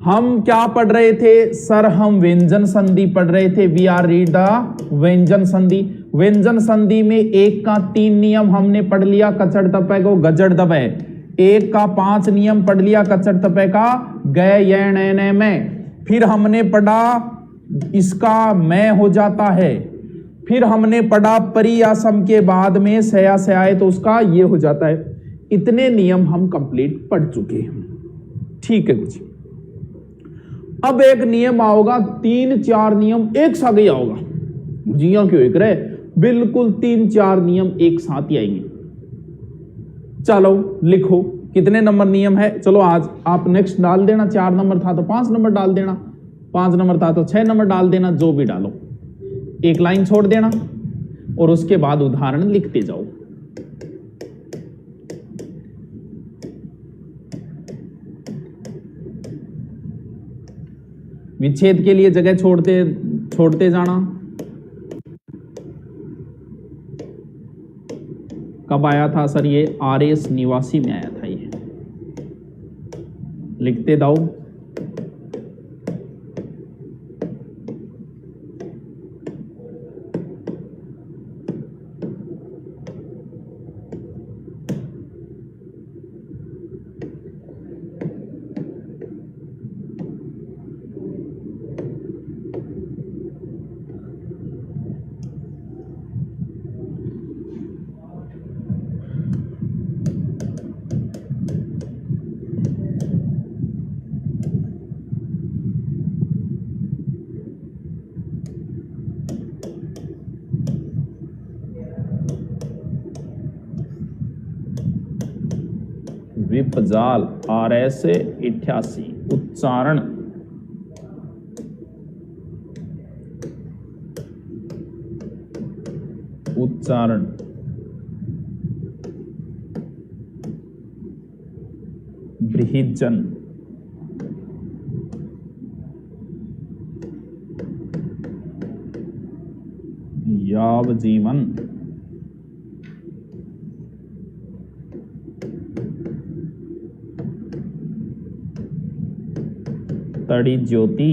हम क्या पढ़ रहे थे सर? हम व्यंजन संधि पढ़ रहे थे। वी आर रीड द व्यंजन संधि। व्यंजन संधि में एक का 3 नियम हमने पढ़ लिया, कचड़ तपय को गजड़ दबय। एक का 5 नियम पढ़ लिया, कचड़ तपय का गय ये नैने में। फिर हमने पढ़ा इसका मैं हो जाता है। फिर हमने पढ़ा परियासम के बाद में सया से आए तो उसका ये हो जाता है। इतने नियम हम कंप्लीट पढ़ चुके हैं। ठीक है कुछ। अब एक नियम आओगा, 3-4 नियम एक साथ ही आओगा। जिया क्यों एक रहे, बिल्कुल 3-4 नियम एक साथ ही आएंगे। चलो लिखो कितने नंबर नियम है। चलो आज आप नेक्स्ट डाल देना, 4 नंबर था तो 5 नंबर डाल देना, 5 नंबर था तो 6 नंबर डाल देना, जो भी डालो। एक लाइन छोड़ देना और उसके बाद उदाहरण लिखते जाओ। विच्छेद के लिए जगह छोड़ते जाना। कब आया था सर ये? आरएस निवासी में आया था ये। लिखते जाओ। विपजाल RS 88 उच्चारण बृहिजन यावजीवन तड़ी ज्योति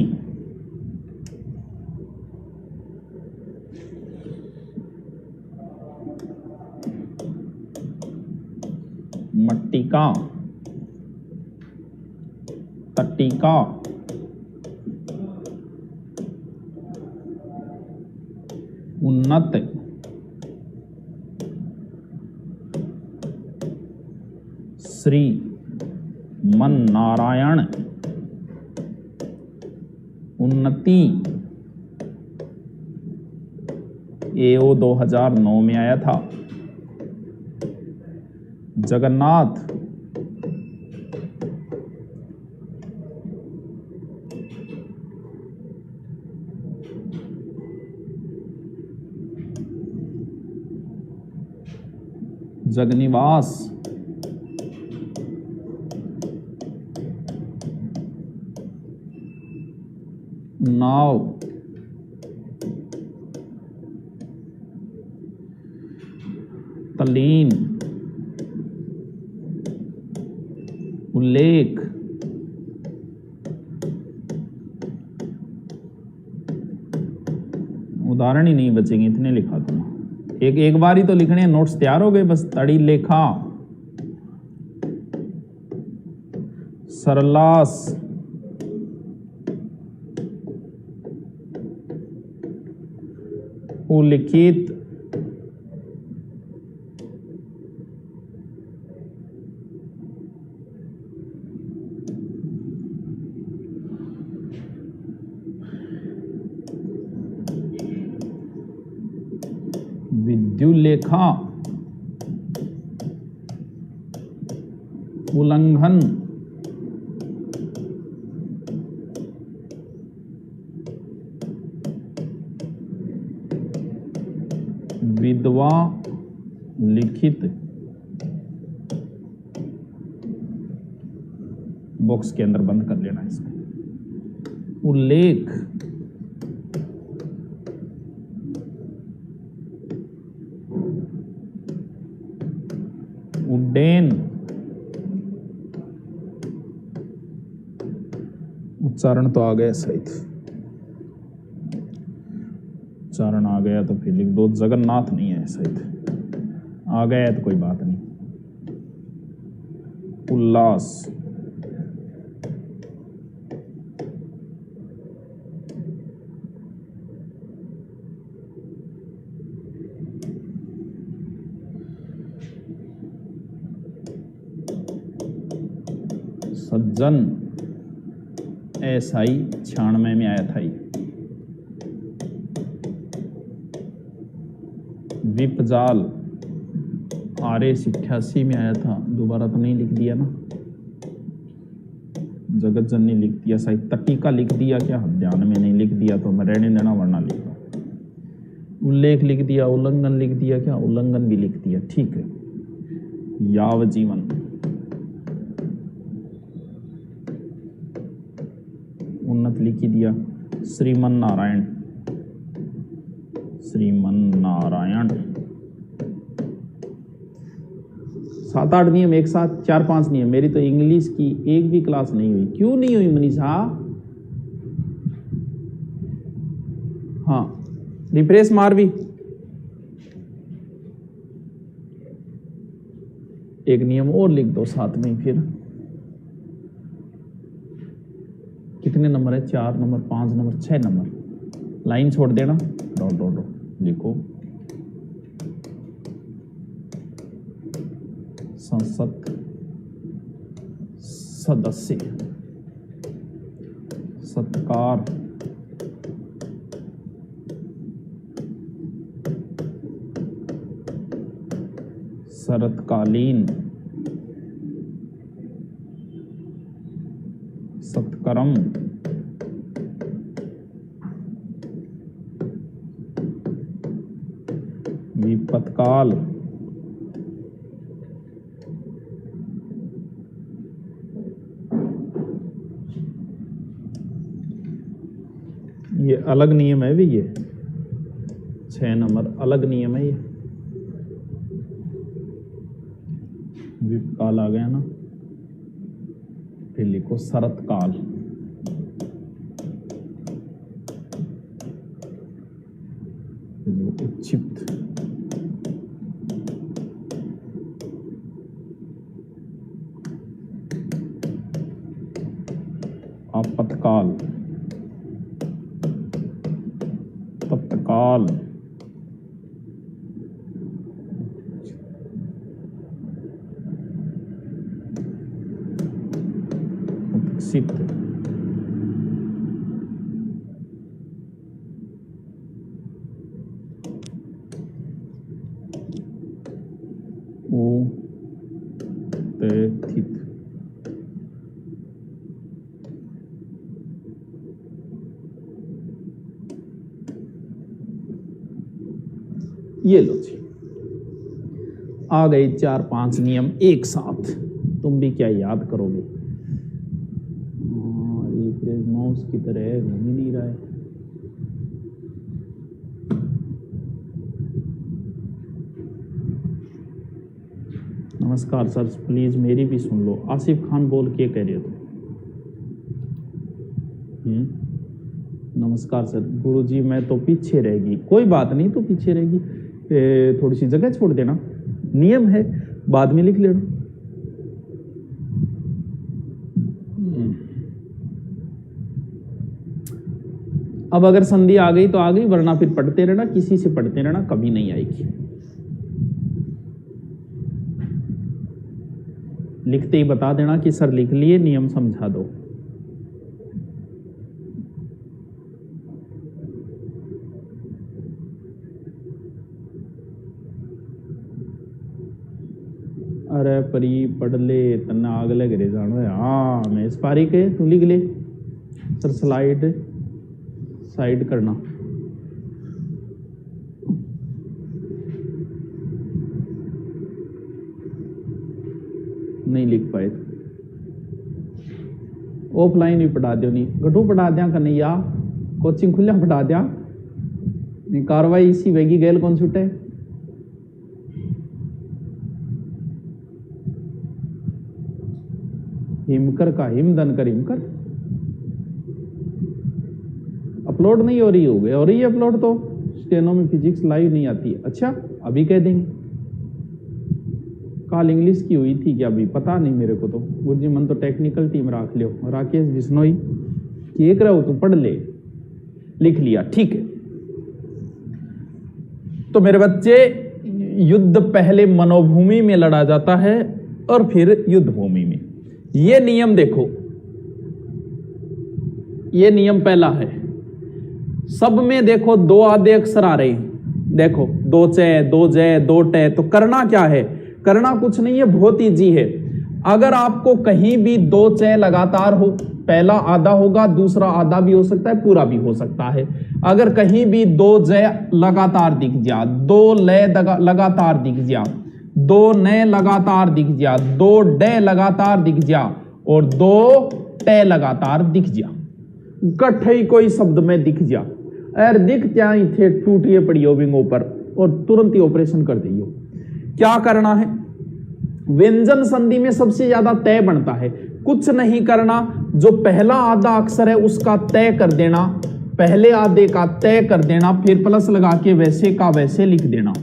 मट्टिका तट्टिका उन्नत श्री मन नारायण उन्नति एओ 2009 में आया था। जगन्नाथ जगनिवास नाव तलीन उल्लेख उदाहरण ही नहीं बचेंगे, इतने लिखा तुम। एक बार ही तो लिखने हैं, नोट्स तैयार हो गए बस। तड़ी लेखा सरलास उल्लिखित विद्युलेखा उल्लंघन विधवा लिखित बॉक्स के अंदर बंद कर लेना इसको। उल्लेख उड्डयन उच्चारण तो आ गया सहित, उच्चारण आ गया तो फिर लिख दो। जगन्नाथ नहीं है सहित, आ गया है तो कोई बात नहीं। उल्लास, सज्जन SI 96 में आया था ये। विपजाल RS 88 में आया था, दोबारा तो नहीं लिख दिया ना। जगत जननी लिख दिया, शायद तटिका लिख दिया क्या, ध्यान में नहीं लिख दिया तो मैं रहने देना वरना लिखा। उल्लेख लिख दिया, उल्लंघन लिख दिया क्या, उल्लंघन भी लिख दिया, ठीक है। यावजीवन, उन्नत लिख ही दिया। श्रीमन नारायण, श्रीमन नारायण। 7-8 नियम एक साथ, 4-5 नियम। मेरी तो इंग्लिश की एक भी क्लास नहीं हुई। क्यों नहीं हुई मनीषा? हाँ, रिफ्रेश मार भी। एक नियम और लिख दो साथ में। फिर कितने नंबर है? 4 नंबर, 5 नंबर, 6 नंबर। लाइन छोड़ देना, डॉट डॉट डॉट लिखो। संसद सदस्य, सत्कार, शरतकालीन, सत्कर्म, विपत्काल, ये अलग नियम है भी, ये 6 नंबर अलग नियम है ये। विपकाल आ गया ना, फिर लिखो शरतकाल। उच्छिप्त, आपत्काल, तत्काल, उत्सित, उपेक्षित, ये लो जी, आ गए 4-5 नियम एक साथ। तुम भी क्या याद करोगे? माउस की तरह घूम ही नहीं रहा है। नमस्कार सर, प्लीज मेरी भी सुन लो। आसिफ खान बोल के कह रहे हो? नमस्कार सर। गुरुजी मैं तो पीछे रहेगी। कोई बात नहीं, तो पीछे रहेगी, थोड़ी सी जगह छोड़ देना, नियम है, बाद में लिख लेना। अब अगर संधि आ गई तो आ गई, वरना फिर पढ़ते रहना, किसी से पढ़ते रहना, कभी नहीं आएगी। लिखते ही बता देना कि सर लिख लिए, नियम समझा दो। अरे परी पढ़ ले, तना अगले घरे जानो है। हाँ मैं इस पारी के, तू लिख ले सर। स्लाइड साइड करना, नहीं लिख पाए ऑफलाइन भी पढ़ा दो, नहीं गठू पढ़ा दिया कन्हैया, कोचिंग खुलिया पढ़ा दिया, नहीं कार्रवाई इसी वेगी गैल कौन छूटे। हिमकर का हिमदन कर हिमकर, अपलोड नहीं हो रही हो रही है अपलोड, तो स्टेनो में फिजिक्स लाइव नहीं आती है। अच्छा अभी कह देंगे, कल इंग्लिश की हुई थी क्या, अभी पता नहीं मेरे को, तो गुरुजी मन तो टेक्निकल टीम राख लियो, राकेश बिश्नोई कि एक रहो तू पढ़ ले, लिख लिया, ठीक है। तो मेरे बच्चे, युद्ध पहले मनोभूमि में लड़ा जाता है और फिर युद्ध भूमि में। ये नियम देखो, ये नियम पहला है, सब में देखो दो आधे अक्षर आ रहे हैं, देखो दो चे, दो जय, दो टे, तो करना क्या है, करना कुछ नहीं है, बहुत ईजी है। अगर आपको कहीं भी दो चे लगातार हो, पहला आधा होगा, दूसरा आधा भी हो सकता है, पूरा भी हो सकता है। अगर कहीं भी दो जय लगातार दिख जा, दो लय लगातार दिख जा, दो नए लगातार दिख जा, दो डे लगातार दिख जा और दो टे लगातार दिख जा, कठई कोई शब्द में दिख जा, अरे दिख क्या ही थे टूटिए पड़ियो विंगों पर और तुरंत ही ऑपरेशन कर दियो। क्या करना है, व्यंजन संधि में सबसे ज्यादा तय बनता है, कुछ नहीं करना, जो पहला आधा अक्षर है उसका तय कर देना, पहले आधे का तय कर देना, फिर प्लस लगा के वैसे का वैसे लिख देना,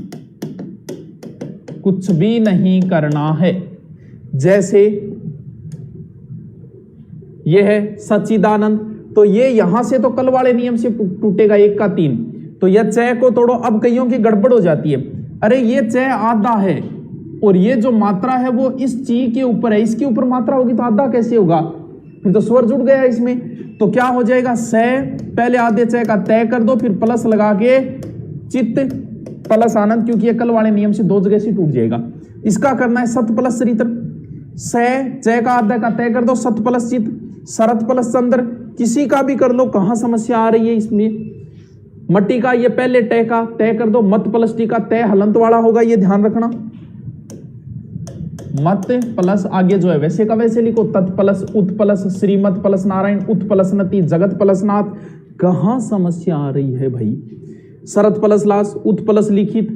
कुछ भी नहीं करना है। जैसे यह है सच्चिदानंद, तो ये यहां से तो कल वाले नियम से टूटेगा, 1 का 3, तो यह चय को तोड़ो। अब कईयों की गड़बड़ हो जाती है, अरे ये चय आधा है और ये जो मात्रा है वो इस ची के ऊपर है, इसके ऊपर मात्रा होगी तो आधा कैसे होगा, फिर तो स्वर जुड़ गया इसमें। तो क्या हो जाएगा, स पहले आधे चय का तय कर दो, फिर प्लस लगा के चित्त प्लस आनंद, क्योंकि ये कल वाले नियम से दो जगह से टूट जाएगा। इसका करना है सत प्लस सरित्र, स चय का आधा का तय कर दो, सत प्लस चित्त, शरत प्लस चंद्र, किसी का भी कर लो, कहां समस्या आ रही है इसमें। मट्टी का ये पहले तय का तय कर दो, मत प्लस टी का तय हलंत वाला होगा, ये ध्यान रखना। मत प्लस आगे जो है वैसे का वैसे लिखो, तत् प्लस उत प्लस श्रीमत प्लस नारायण, उत प्लस नति, जगत प्लस नाथ, कहां समस्या आ रही है भाई। शरत प्लस लास, उत प्लस लिखित,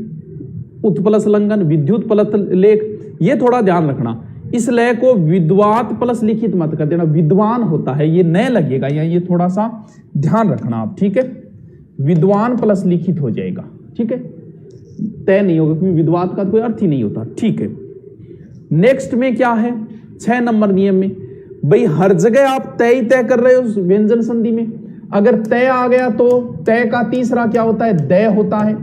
उत प्लस लंघन, विद्युत प्लस लेख, ये थोड़ा ध्यान रखना। इस लय को विद्वात प्लस लिखित मत कर देना, विद्वान होता है, ये नए लगेगा या ये थोड़ा सा ध्यान रखना आप, ठीक है। विद्वान प्लस लिखित हो जाएगा, ठीक है, तय नहीं होगा क्योंकि विद्वात का कोई अर्थ ही नहीं होता, ठीक है। नेक्स्ट में क्या है, 6 नंबर नियम में, भाई हर जगह आप तय ही तय कर रहे हो व्यंजन संधि में। अगर तय आ गया तो तय का तीसरा क्या होता है, दय होता है।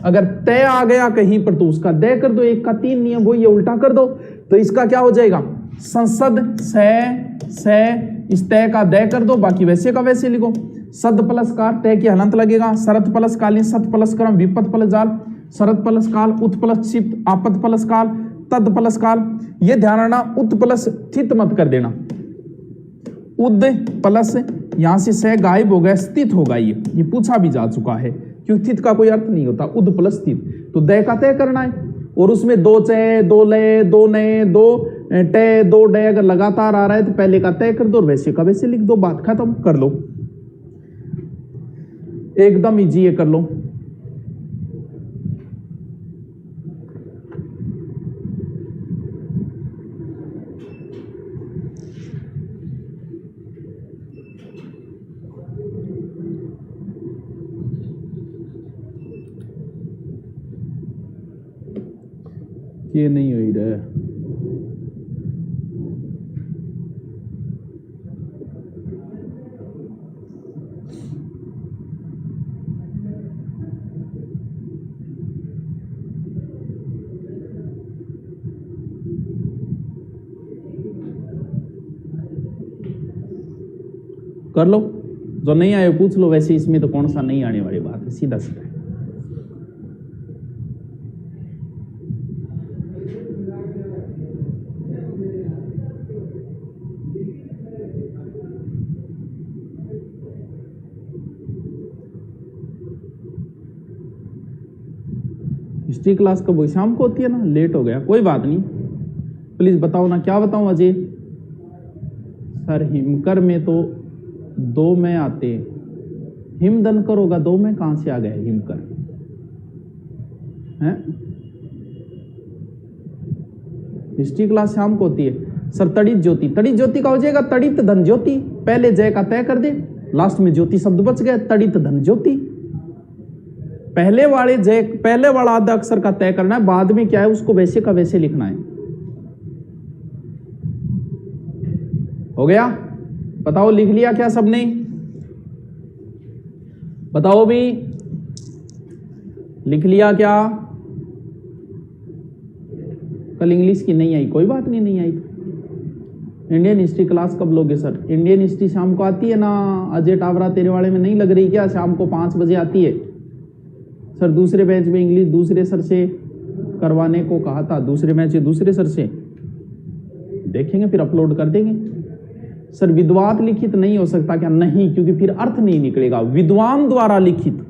अगर तय आ गया कहीं पर तो उसका दय कर दो, 1 का 3 नियम वो ये उल्टा कर दो, तो इसका क्या हो जाएगा, संसद से इस तय का दय कर दो, बाकी वैसे का वैसे लिखो। सद प्लस कार, तय की हलंत लगेगा, शरत प्लस कालीन, सत प्लस क्रम, विपत प्लस जाल, शरत प्लस काल, उत प्लस चित्त, आपत प्लस काल, तद प्लस काल। ये ध्यान रखना, उत प्लस स्थित मत कर देना, उद प्लस यहां से स गायब हो गया, स्थित होगा, ये पूछा भी जा चुका है, क्योंकि स्थित का कोई अर्थ नहीं होता, उद प्लस स्थित, तो दय का तय करना है। और उसमें दो चय, दो लय, दो नए, दो टे, दो डे अगर लगातार आ रहा है तो पहले का तय कर दो और वैसे का वैसे लिख दो, बात खत्म, कर लो, एकदम इजी है, कर लो। ये नहीं हुई रहा, कर लो, जो नहीं आए पूछ लो, वैसे इसमें तो कौन सा नहीं आने वाली बात है, सीधा सीधा। हिस्ट्री क्लास कब हुई, शाम को होती है ना, लेट हो गया, कोई बात नहीं, प्लीज बताओ ना, क्या बताऊं अजय सर। हिमकर में तो 2 में आते, हिम दनकर होगा, 2 में कहां से आ गया हिमकर है। हिस्ट्री क्लास शाम को होती है सर। तड़ित ज्योति, तड़ित ज्योति का हो जाएगा तड़ित धन ज्योति, पहले जय का तय कर दे, लास्ट में ज्योति शब्द बच गया, तड़ित धन ज्योति। पहले वाला आधा अक्षर का तय करना है, बाद में क्या है उसको वैसे का वैसे लिखना है। हो गया? बताओ लिख लिया क्या सबने? बताओ भी, लिख लिया क्या? कल इंग्लिश की नहीं आई, कोई बात नहीं, नहीं आई तो इंडियन हिस्ट्री क्लास कब लोगे सर? इंडियन हिस्ट्री शाम को आती है ना अजय टावरा, तेरे वाले में नहीं लग रही क्या? शाम को 5 बजे आती है सर। दूसरे बैच में इंग्लिश दूसरे सर से करवाने को कहा था, दूसरे बैच दूसरे सर से देखेंगे, फिर अपलोड कर देंगे। सर विद्वान लिखित नहीं हो सकता क्या? नहीं, क्योंकि फिर अर्थ नहीं निकलेगा। विद्वान द्वारा लिखित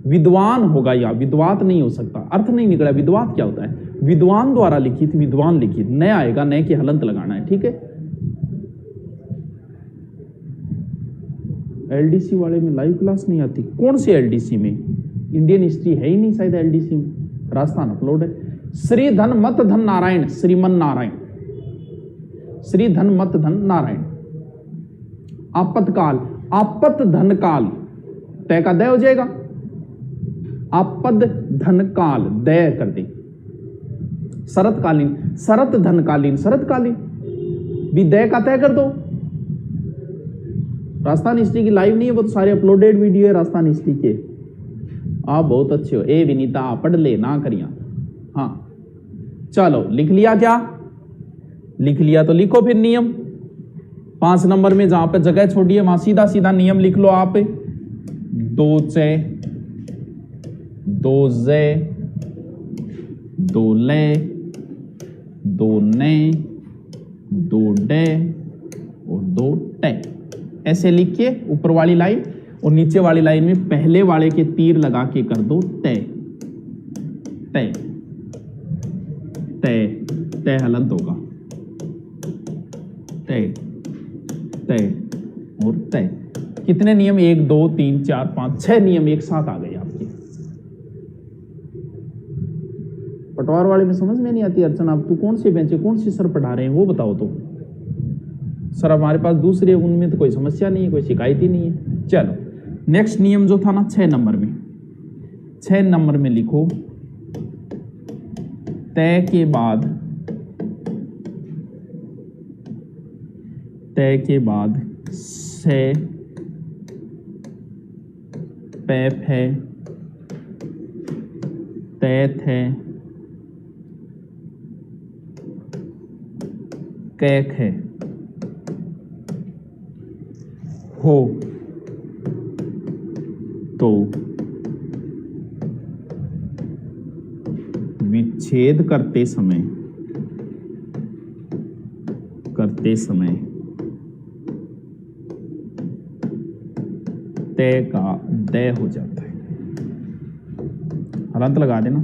विद्वान होगा, या विद्वात नहीं हो सकता, अर्थ नहीं निकला। विद्वात क्या होता है? विद्वान द्वारा लिखित, विद्वान लिखित, नया आएगा, नए की हलंत लगाना है, ठीक है। एलडीसी वाले में लाइव क्लास नहीं आती? कौन सी एलडीसी में? इंडियन हिस्ट्री है ही नहीं शायद एलडीसी में, राजस्थान अपलोड है। श्री धन मत धन नारायण, श्रीमन नारायण, श्री धन मत धन नारायण। आपतकाल, आपत धन काल, तय का दय हो जाएगा। आपद धन काल, दय कर दे। शरतकालीन, शरत धनकालीन, शरतकालीन भी दय का तय कर दो। राजस्थान हिस्ट्री की लाइव नहीं है, वो तो सारे अपलोडेड वीडियो है राजस्थान हिस्ट्री के। आप बहुत अच्छे हो। ए विनीता पढ़ ले ना करिया। हाँ चलो लिख लिया क्या? लिख लिया तो लिखो फिर नियम 5 नंबर में, जहां पे जगह छोड़ी है वहां सीधा सीधा नियम लिख लो आप। 2 चे 2 जे 2 ले 2 ने 2 डे और 2 टे, ऐसे लिख के ऊपर वाली लाइन और नीचे वाली लाइन में पहले वाले के तीर लगा के कर दो तय। तय तय तय हलंत होगा, तय तय और तय। कितने नियम? 1 2 3 4 5 6 नियम एक साथ आ गए आपके। पटवार वाले में समझ में नहीं आती अर्चना, अब तू कौन से बेंच कौन सी सर पढ़ा रहे हैं वो बताओ तो। सर हमारे पास दूसरे, उनमें तो कोई समस्या नहीं है, कोई शिकायत ही नहीं है। चलो नेक्स्ट नियम जो था ना 6 नंबर में, 6 नंबर में लिखो तय के बाद, तय के बाद से पैप है, तैत है, कैक है, हो तो विच्छेद करते समय तय का दय हो जाता है। हलंत लगा देना।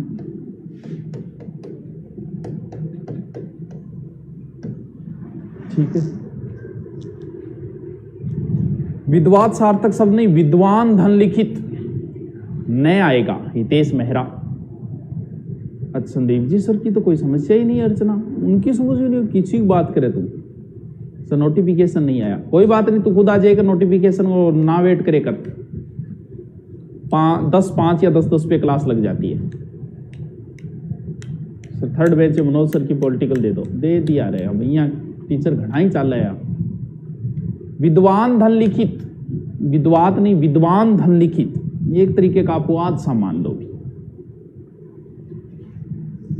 ठीक है। विद्वात सार्थक शब्द नहीं, विद्वान धन लिखित नए आएगा। हितेश मेहरा। अच्छा संदीप जी सर की तो कोई समस्या ही नहीं है अर्चना, उनकी समझ ही नहीं, किसी की बात करे तू। सर नोटिफिकेशन नहीं आया, कोई बात नहीं, तू खुद आ जाएगा नोटिफिकेशन, वो ना वेट करे कर। 10-5 या 10-10 पे क्लास लग जाती है। Sir 3rd batch Manoj sir की पॉलिटिकल दे दो, दे दिया रहे हम यहाँ टीचर घना ही चल रहा है। विद्वान धन लिखित, विद्वात नहीं विद्वान धन लिखित, ये एक तरीके का अपवाद सा मान लो।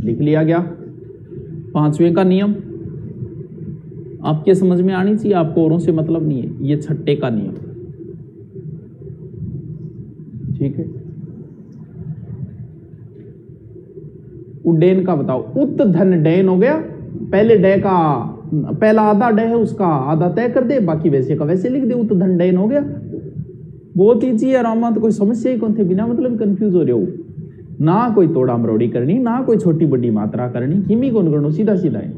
लिख लिया गया। 5वें का नियम आपके समझ में आनी चाहिए, आपको औरों से मतलब नहीं है। ये 6ठे का नियम, ठीक है। उड्डयन का बताओ। उत धन डैन हो गया, पहले डे का पहला आधा डे है उसका आधा तय कर दे, बाकी वैसे का वैसे लिख दे। उत धन डैन हो गया, बहुत ईजी है आराम, तो कोई समस्या ही कौन थे, बिना मतलब कंफ्यूज हो रहे हो ना, कोई तोड़ा मरोड़ी करनी ना, कोई छोटी बड़ी मात्रा करनी, किमी कौन करनो, सीधा सीधा है।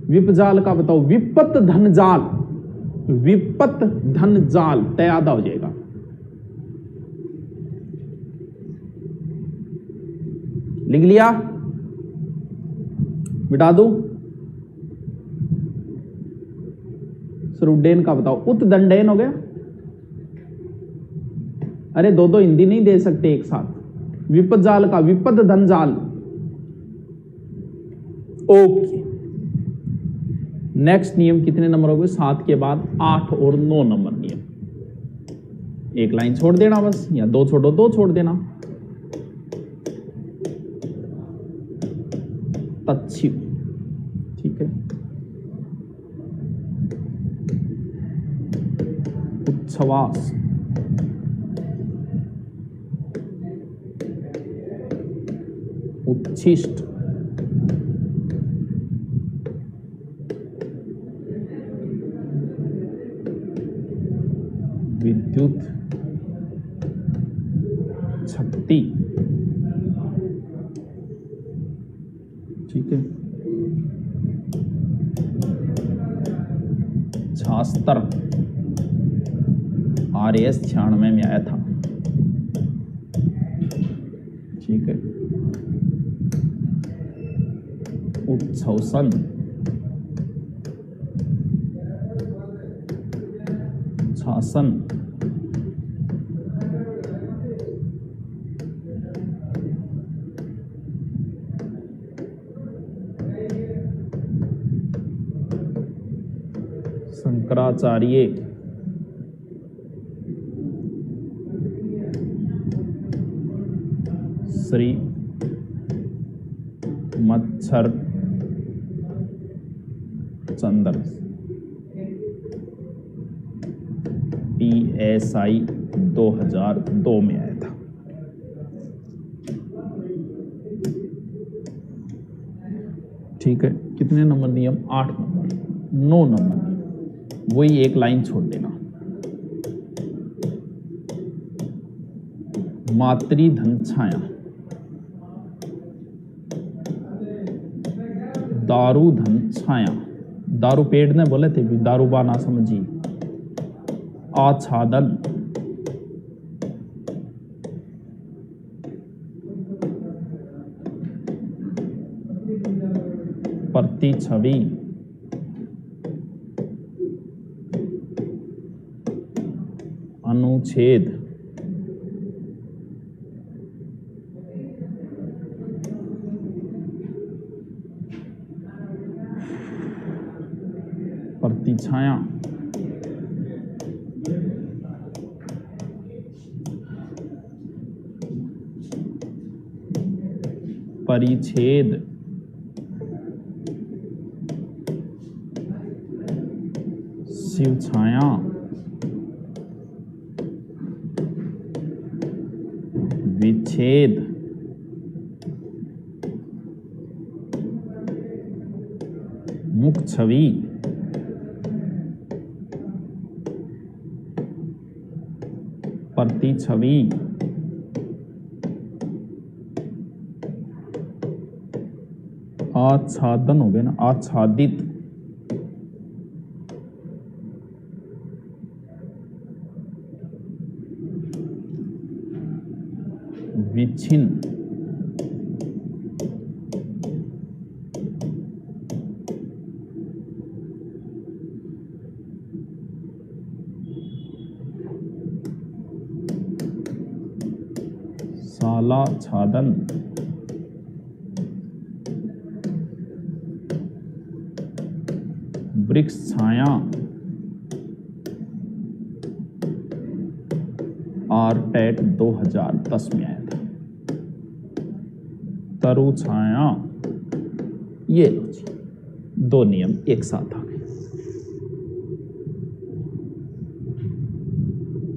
विपजाल का बताओ। विपत धन जाल, विपत धन जाल तय आधा हो जाएगा। लिख लिया, मिटा दो। सर उड्डयन का बताओ, उत्दंडयन हो गया। अरे दो दो हिंदी नहीं दे सकते एक साथ। विपद जाल का विपद धन जाल। ओके, नेक्स्ट नियम कितने नंबर हो गए? 7 के बाद 8 और 9 नंबर नियम। एक लाइन छोड़ देना बस, या 2 छोड़ो 2 छोड़ देना। तच्छिव, ठीक है। उच्छ्वास, उच्छिष्ट, विद्युत शक्ति, ठीक है। छास्त्र, RAS 96 में आया था, ठीक है। उत्सवसन, शासन, शंकराचार्य, श्री मच्छर चंद्र, PSI 2002 में आया था। ठीक है, कितने नंबर नियम? 8 नंबर। 9 नंबर नियम, वही एक लाइन छोड़ देना। मातृधन छाया, दारू धन छाया, दारू पेड़ ने बोले थे भी, दारूबा ना समझी। आच्छादन, प्रतिछवि, अनुच्छेद, प्रतिछाया, परिच्छेद, शिवछाया, विच्छेद, मुख छवि, प्रतिछवि, आच्छादन हो गया ना, आच्छादित, विच्छिन्न, साला छादन, वृक्ष छाया, RTET 2010 में आया था। तरु छाया, ये लो जी, 2 नियम एक साथ आ गए।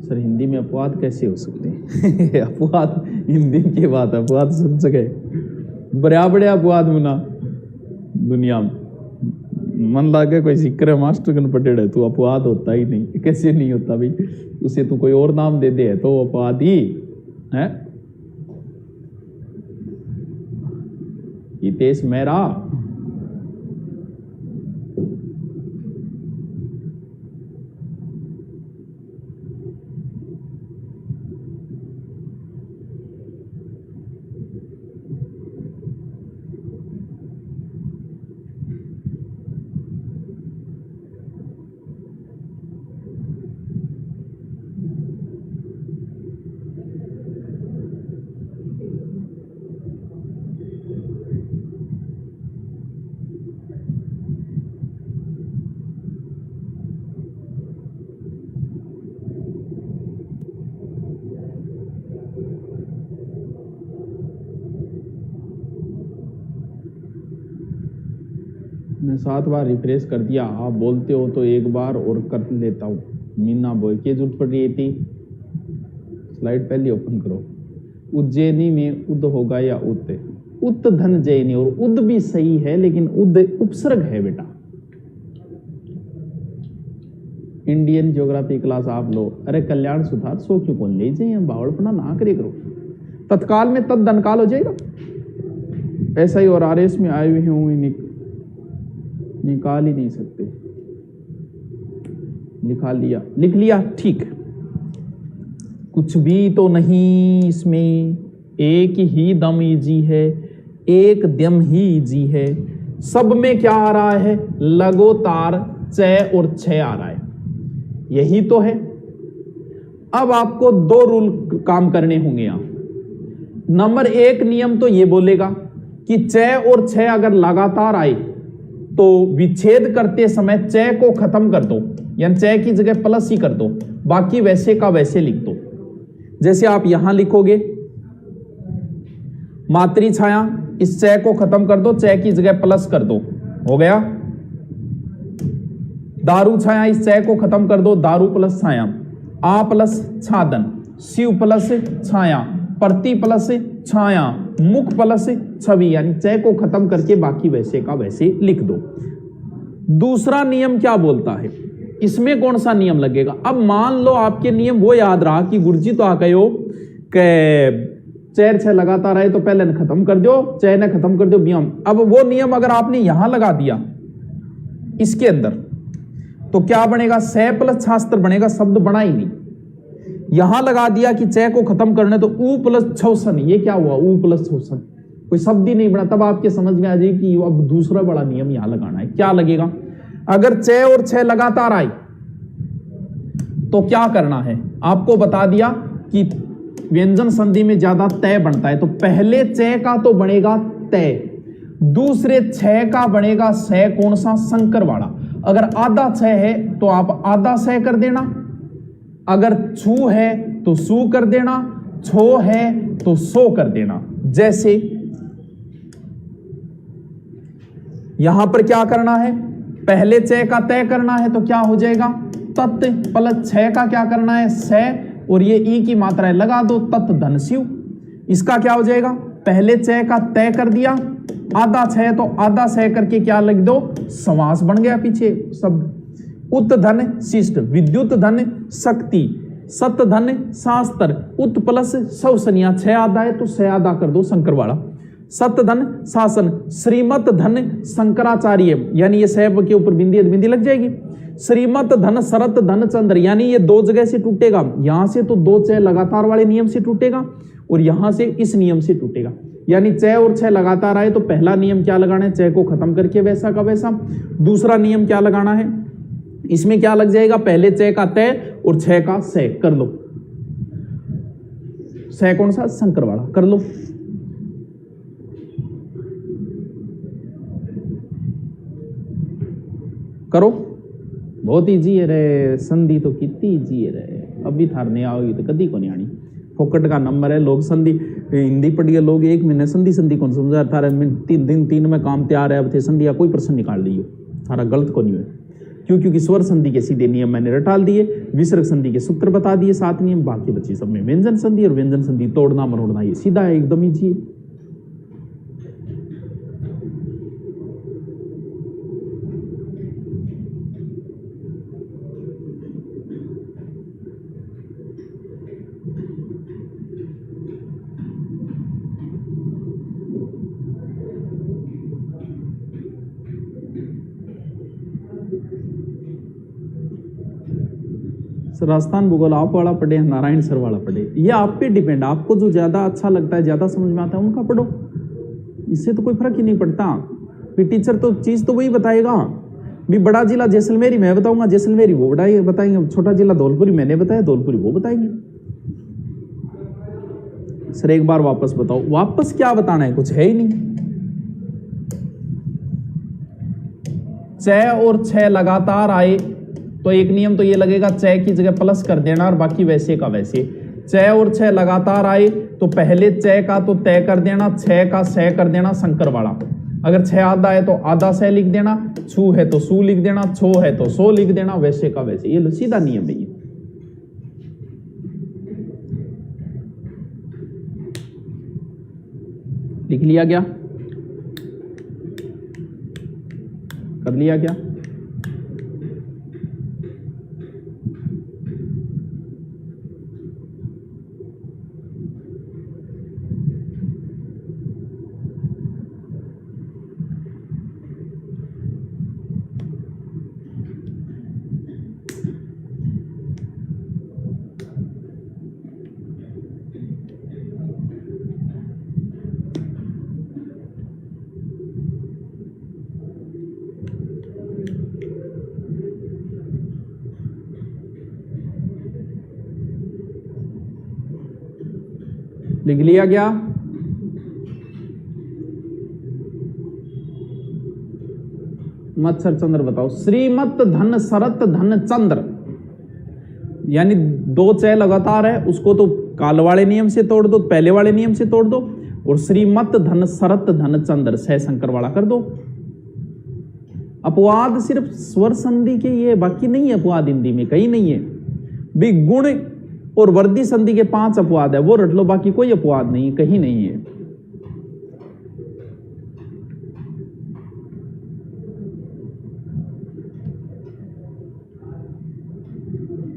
सर हिंदी में अपवाद कैसे हो सकते हैं? अपवाद हिंदी की बात, अपवाद सुन सके बड़े अपवाद मुना दुनिया में। मन लागे कोई जिक्र मास्टर कन पटेड़ है, तू अपवाद होता ही नहीं। कैसे नहीं होता भाई? उसे तू कोई और नाम दे दे तो अपवाद ही है। हितेश मेहरा, मैं 7 बार रिफ्रेश कर दिया, आप बोलते हो तो एक बार और कर लेता हूँ। मीना बोल के जरूरत पड़ रही थी, स्लाइड पहले ओपन करो। उज्जैनी में उद होगा या उत? उत धन जैनी, और उद भी सही है लेकिन उद उपसर्ग है बेटा। इंडियन ज्योग्राफी क्लास आप लो। अरे कल्याण सुधार सो क्यों कौन ले जाए, बावड़पना ना करे करो। तत्काल में तद धनकाल हो जाएगा ऐसा ही। और आरएस में आए हुए हैं निकाल ही नहीं सकते, लिख लिया ठीक। कुछ भी तो नहीं इसमें, एक ही दम इजी है, एक दम ही इजी है। सब में क्या आ रहा है? लगातार च और छ आ रहा है, यही तो है। अब आपको 2 रूल काम करने होंगे यहां। नंबर 1 नियम तो ये बोलेगा कि च और छ अगर लगातार आए तो विच्छेद करते समय च को खत्म कर दो, यानी च की जगह प्लस ही कर दो, बाकी वैसे का वैसे लिख दो। जैसे आप यहां लिखोगे मातृ छाया, इस च को खत्म कर दो, च की जगह प्लस कर दो, हो गया। दारू छाया, इस च को खत्म कर दो, दारू प्लस छाया। आ प्लस छादन, शिव प्लस छाया, प्रति प्लस छाया, मुख प्लस छवि, यानी च को खत्म करके बाकी वैसे का वैसे लिख दो। दूसरा नियम क्या बोलता है, इसमें कौन सा नियम लगेगा? अब मान लो आपके नियम वो याद रहा कि गुरुजी तो आ गए हो कि चैर छह लगातार आए तो पहले ने खत्म कर दो, चय ने खत्म कर दो व्योम। अब वो नियम अगर आपने यहां लगा दिया इसके अंदर तो क्या बनेगा? स प्लस छास्त्र बनेगा, शब्द बना ही नहीं। यहां लगा दिया कि चय को खत्म करने तो ऊ प्लस छौसन, ये क्या हुआ? ऊ प्लस छौसन, कोई शब्द ही नहीं बना। तब आपके समझ में आ जाए कि अब दूसरा बड़ा नियम यहां लगाना है। क्या लगेगा? अगर चय और छह लगातार आए तो क्या करना है? आपको बता दिया कि व्यंजन संधि में ज्यादा तय बनता है, तो पहले चय का तो बनेगा तय, दूसरे छह का बनेगा सह, कौन सा? संकर वाला। अगर आधा छह है तो आप आधा सह कर देना, अगर छू है तो सू कर देना, छो है तो सो कर देना। जैसे यहां पर क्या करना है? पहले चय का तय करना है तो क्या हो जाएगा? तत् प्लस छह का क्या करना है? सह, और ये ई की मात्रा है लगा दो, तत् धन शिव। इसका क्या हो जाएगा? पहले चय का तय कर दिया, आधा छह तो आधा सह करके क्या लिख दो? समास बन गया पीछे शब्द। उत धन शिष्ट, विद्युत धन शक्ति, सत धन शास्त्र, उत प्लस सौसनिया, छह आधा है तो छह आधा कर दो शंकर वाला। सत धन शासन, श्रीमत धन शंकराचार्य, यानी ये सैब के ऊपर बिंदी बिंदी लग जाएगी। श्रीमत धन शरत धन चंद्र, यानी ये 2 जगह से टूटेगा, यहां से तो 2 चय लगातार वाले नियम से टूटेगा और यहां से इस नियम से टूटेगा। यानी चय और छह लगातार आए तो पहला नियम क्या लगाना है? चय को खत्म करके वैसा का वैसा। दूसरा नियम क्या लगाना है? इसमें क्या लग जाएगा? पहले चय का तय और छह का सह कर लो। सह कौन सा? शंकर वाला कर लो। करो, बहुत इजी है रे, संधि तो कितनी इजी है रे। अभी थारने आओगी तो कदी को नहीं आनी, फोकट का नंबर है। लोग संधि हिंदी पढ़िए, लोग 1 महीने संधि कौन समझा? 3 में काम तैयार है, अब थे संधि या कोई प्रश्न निकाल दियो, थारा गलत को नहीं है। क्यों? क्योंकि स्वर संधि के सीधे नियम मैंने रटाल दिए, विसर्ग संधि के सूत्र बता दिए, 7 नियम, बाकी बची सब में व्यंजन संधि और व्यंजन संधि तोड़ना मरोड़ना, ये सीधा है, एकदम इजी है। राजस्थान भूगोल आप वाला पढ़े, नारायण सर वाला पढ़े, ये आप पे डिपेंड, आपको जो ज्यादा अच्छा लगता है, ज्यादा समझ में आता है उनका पढ़ो, इससे तो कोई फर्क ही नहीं पड़ता। फिर टीचर तो चीज तो वही बताएगा। भी बड़ा जिला जैसलमेरी मैं बताऊंगा, जैसलमेरी वो बताएंगे, छोटा जिला धौलपुरी मैंने बताया, धौलपुरी वो बताएंगे। सर एक बार वापस बताओ, वापस क्या बताना है? कुछ है ही नहीं। चय और छह लगातार आए तो एक नियम तो ये लगेगा, चय की जगह प्लस कर देना और बाकी वैसे का वैसे। चय और छह लगातार आए तो पहले चय का तो तय कर देना, छह का सह कर देना शंकर वाला। अगर 6 आधा है तो आधा से लिख देना, छू है तो सू लिख देना, छो है तो सो लिख देना, वैसे का वैसे। ये सीधा नियम है ये। लिख लिया क्या? कर लिया क्या? लिख लिया क्या? मत्सर चंद्र बताओ। श्रीमत धन शरत धन चंद्र, यानी 2 चय लगातार है, उसको तो काल वाले नियम से तोड़ दो, पहले वाले नियम से तोड़ दो, और श्रीमत धन शरत धन चंद्र सह शंकर वाला कर दो। अपवाद सिर्फ स्वर संधि के ये, बाकी नहीं है अपवाद हिंदी में, कहीं नहीं है भी। गुण और वर्दी संधि के 5 अपवाद है, वो रट लो, बाकी कोई अपवाद नहीं, कहीं नहीं है।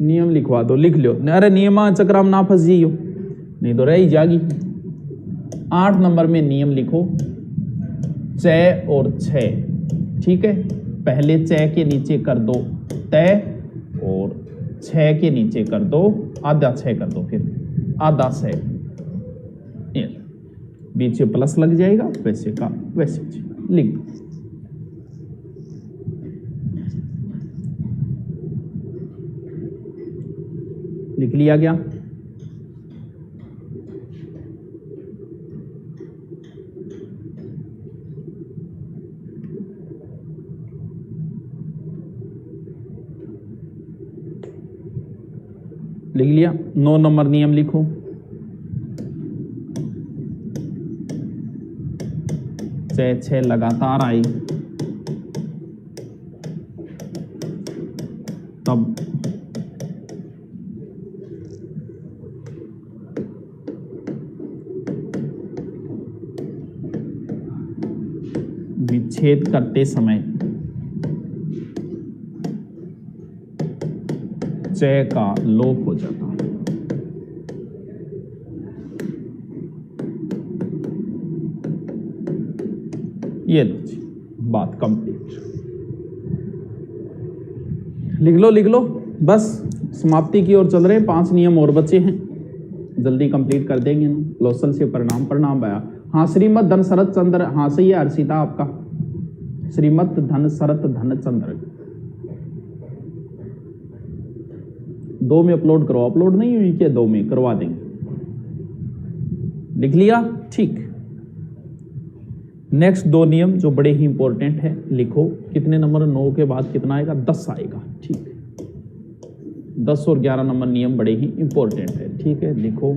नियम लिखवा दो, लिख लो। अरे नियमा चक्राम ना फंस जाइयो, नहीं तो रह ही जाएगी। 8 नंबर में नियम लिखो, चय और छय, ठीक है। पहले चय के नीचे कर दो तय, और 6 के नीचे कर दो आधा, 6 कर दो, फिर आधा 6, बीच में प्लस लग जाएगा, वैसे का वैसे लिख दो। लिख लिया क्या? लिख लिया। 9 नंबर नियम लिखो, चय छह लगातार आई तब विच्छेद करते समय चय का लोप हो जाता है। ये बात कंप्लीट। लिख लो लिख लो, बस समाप्ति की ओर चल रहे हैं। 5 नियम और बचे हैं, जल्दी कंप्लीट कर देंगे ना। लोसल से परिणाम परिणाम आया। हाँ, श्रीमत धन शरत चंद्र, हाँ सही है हर्षिता आपका। श्रीमत धन शरत धन चंद्र 2 में अपलोड करो। अपलोड नहीं हुई क्या? 2 में करवा देंगे। लिख लिया? ठीक। नेक्स्ट 2 नियम जो बड़े ही इंपॉर्टेंट है, लिखो। कितने नंबर? 9 के बाद कितना आएगा? 10 आएगा। ठीक, 10 और 11 नंबर नियम बड़े ही इंपॉर्टेंट है। ठीक है, लिखो।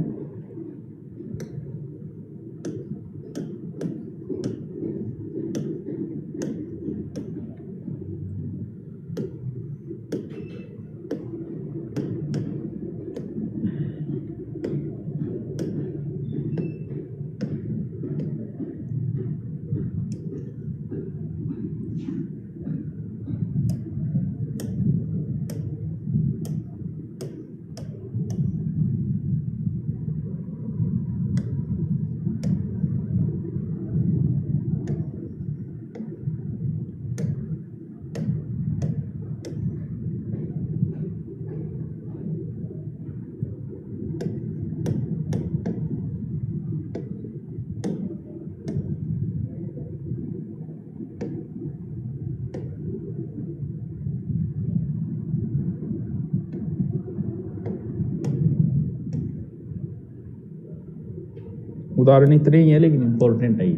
उदाहरण इतने ही है लेकिन इंपॉर्टेंट है ये।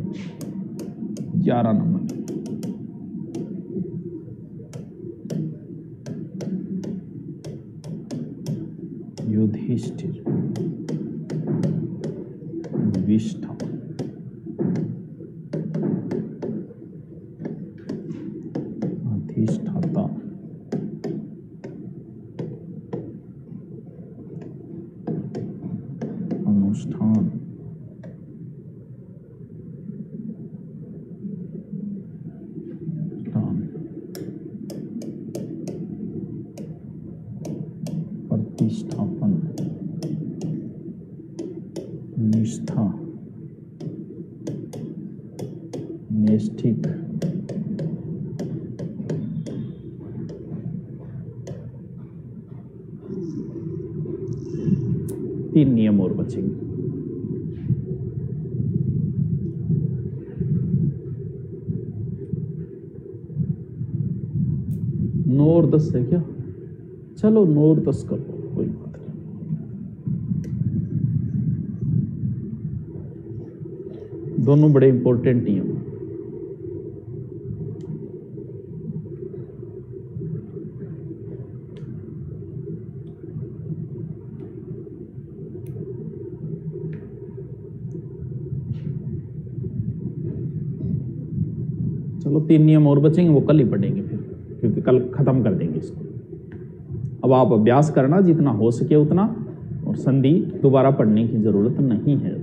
11 नंबर युधिष्ठिर विष्ठा अनुष्ठान, प्रतिष्ठापन, निष्ठा, नैष्ठिक, तीन नियम और बचेंगे। नौ और 10 है क्या? चलो 9 और 10 कर लो, कोई बात नहीं। दोनों बड़े इंपॉर्टेंट नियम। चलो 3 नियम और बचेंगे, वो कल ही पढ़ेंगे फिर, क्योंकि कल खत्म कर देंगे इसको। अब आप अभ्यास करना जितना हो सके उतना, और संधि दोबारा पढ़ने की जरूरत नहीं है।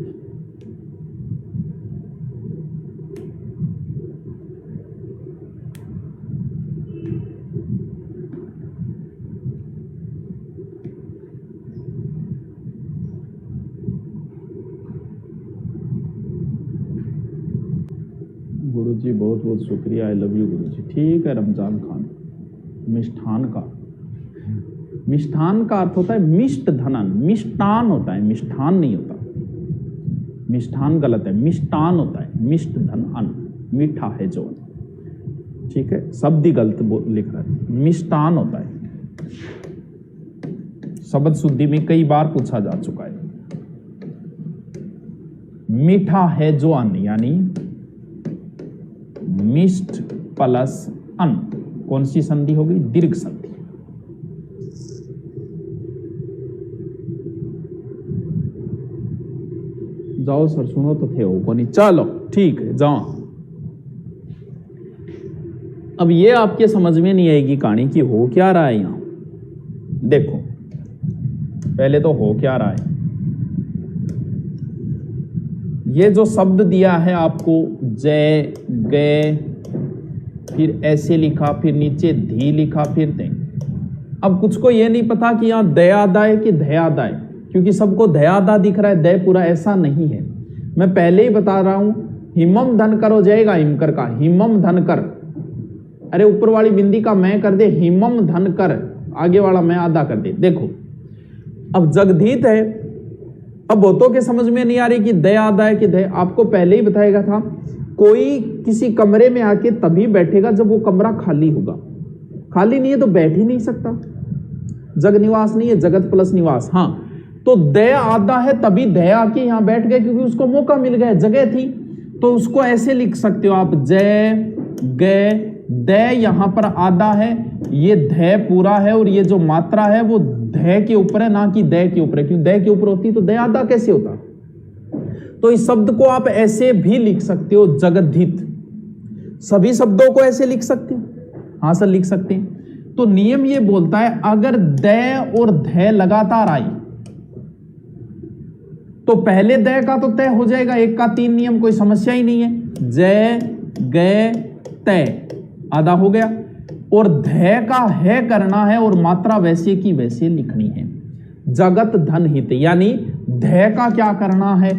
गुरुजी बहुत बहुत शुक्रिया, आई लव यू गुरुजी। ठीक है रमजान खान। मिष्ठान का, मिष्ठान का अर्थ होता है मिष्ट धनन, मिष्टान होता है, मिष्ठान नहीं होता। मिष्ठान गलत है, मिष्टान होता है, मिष्ट धन अन्न, मीठा है जो। ठीक है, शब्द ही गलत लिख रहा है, मिष्टान होता है। शब्द शुद्धि में कई बार पूछा जा चुका है। मीठा है जो अन्न, यानी मिष्ट प्लस अन्न, कौन सी संधि हो गई? दीर्घ संधि। जाओ सर, सुनो तो थे हो को नहीं, चलो ठीक है जाओ। अब ये आपके समझ में नहीं आएगी कहानी कि हो क्या रहा है यहां। देखो पहले तो हो क्या रहा है, ये जो शब्द दिया है आपको, जय गए, फिर ऐसे लिखा, फिर नीचे धी लिखा, फिर दे। अब कुछ को ये नहीं पता कि यहां दयादा है कि धयादा है, क्योंकि सबको धयादा दिख रहा है, दय पूरा ऐसा नहीं है। मैं पहले ही बता रहा हूं, हिमम धन कर हो जाएगा हिमकर का, हिमम धन कर। अरे ऊपर वाली बिंदी का मैं कर दे, हिमम धन कर, आगे वाला मैं आधा कर दे। देखो अब जगधीत है, अब बहुतों के समझ में नहीं आ रही कि दया आदा है कि दय। आपको पहले ही बताएगा था, कोई किसी कमरे में आके तभी बैठेगा जब वो कमरा खाली होगा। खाली नहीं है तो बैठ ही नहीं सकता। जग निवास नहीं है, जगत प्लस निवास। हाँ, तो दय आदा है तभी दय आके यहां बैठ गए, क्योंकि उसको मौका मिल गया, जगह थी। तो उसको ऐसे लिख सकते हो आप, जय गए, दय यहां पर आदा है, ये धय पूरा है, और ये जो मात्रा है वो धय के ऊपर है, ना कि दय के ऊपर है। क्यों? दय के ऊपर होती तो दय आदा कैसे होता? तो इस शब्द को आप ऐसे भी लिख सकते हो, जगद्धित। सभी शब्दों को ऐसे लिख सकते हो? हाँ सर लिख सकते हैं। तो नियम ये बोलता है, अगर दय और धय लगातार आई तो पहले दय का तो तय हो जाएगा, 1 का 3 नियम, कोई समस्या ही नहीं है। जय गए तय आधा हो गया, और धय का है करना है, और मात्रा वैसे की वैसे लिखनी है। जगत धन हित, यानी धय का क्या करना है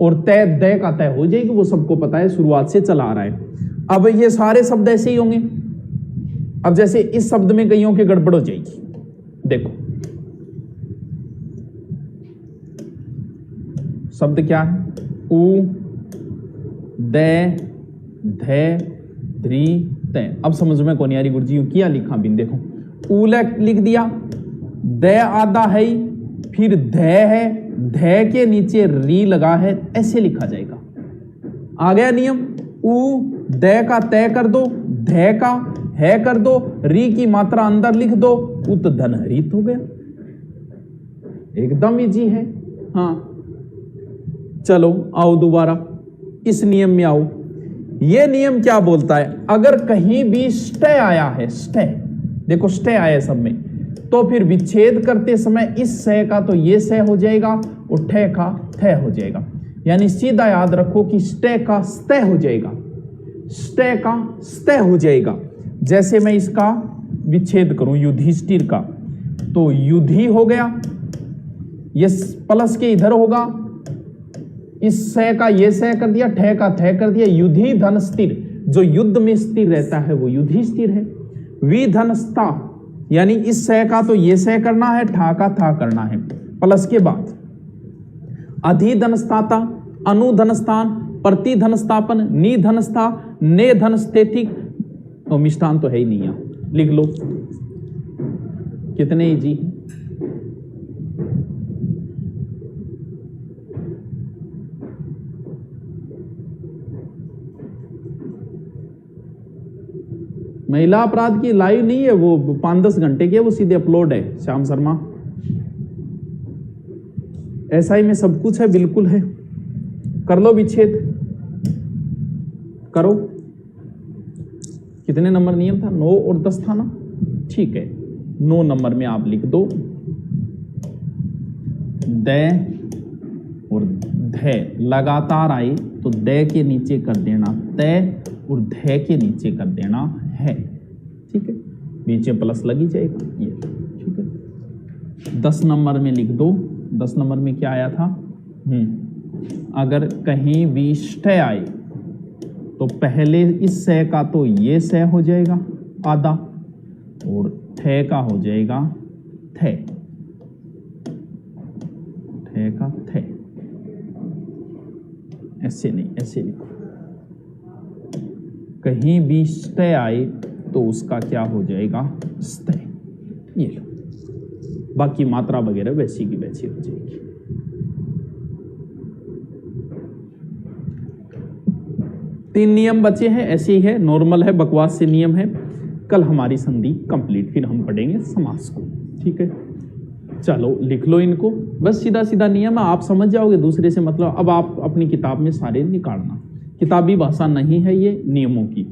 और तय, दय का तय हो जाएगी, वो सबको पता है, शुरुआत से चला आ रहा है। अब ये सारे शब्द ऐसे ही होंगे। अब जैसे इस शब्द में कईयों की गड़बड़ हो जाएगी। देखो शब्द क्या है? उ दय धय ध्री तय। अब समझ में कौन यारी गुरुजी क्या लिखा बिन? देखो उ लिख दिया, दय आधा है, फिर धय है, धय के नीचे री लगा है, ऐसे लिखा जाएगा। आ गया नियम। उ दय का तय कर दो, धय का है कर दो, री की मात्रा अंदर लिख दो, उत धन हरित हो गया। एकदम इजी है। हाँ चलो आओ दोबारा इस नियम में आओ। ये नियम क्या बोलता है? अगर कहीं भी स्टे आया है, स्टे, देखो स्टे आया सब में, तो फिर विच्छेद करते समय इस सह का तो ये सह हो जाएगा और ठे का थ हो जाएगा। यानी सीधा याद रखो कि स्टे का स्तः हो जाएगा, स्टे का स्तः हो जाएगा। जैसे मैं इसका विच्छेद करूं युधिष्ठिर का, तो युधि हो गया, ये प्लस के इधर होगा, इस सह का ये सह कर दिया, ठे का थ कर दिया, युधि धन स्थिर, जो युद्ध में स्थिर रहता है वो युधिष्ठिर है। वि धन स्था, यानी इस सह का तो ये सह करना है, ठा का था करना है। प्लस के बाद अधिधन स्थाता, अनुधन स्थान, प्रतिधन स्थापन, निधन स्था, ने धन स्थेतिक, और मिष्टान तो है ही नहीं है, लिख लो। कितने इजी हैं। महिला अपराध की लाइव नहीं है, वो 5-10 घंटे की है, वो सीधे अपलोड है। श्याम शर्मा SI में सब कुछ है, बिल्कुल है। कर लो विच्छेद, करो। कितने नंबर नियम था? 9 और 10 था ना, ठीक है। 9 नंबर में आप लिख दो द और ध लगातार आए तो द के नीचे कर देना त और ध के नीचे कर देना है, ठीक है। नीचे प्लस लगी जाएगा ये, ठीक है। 10 नंबर में लिख दो। 10 नंबर में क्या आया था? अगर कहीं भी ष्ठय आए तो पहले इस सह का तो ये सह हो जाएगा आधा और ठ का हो जाएगा थ, ठ का थ। ऐसे नहीं, ऐसे लिखो। कहीं भी ष्ठय आए तो उसका क्या हो जाएगा? स्तय। ये लो, बाकी मात्रा वगैरह वैसी की वैसी हो जाएगी। तीन नियम बचे हैं, ऐसे ही है, नॉर्मल है, बकवास से नियम है। कल हमारी संधि कंप्लीट, फिर हम पढ़ेंगे समास को, ठीक है। चलो लिख लो इनको, बस सीधा सीधा नियम है, आप समझ जाओगे दूसरे से मतलब। अब आप अपनी किताब में सारे निकालना, किताबी भाषा नहीं है ये, नियमों की,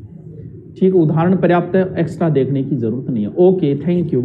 ठीक। उदाहरण पर्याप्त है, एक्स्ट्रा देखने की जरूरत नहीं है। Okay, thank you.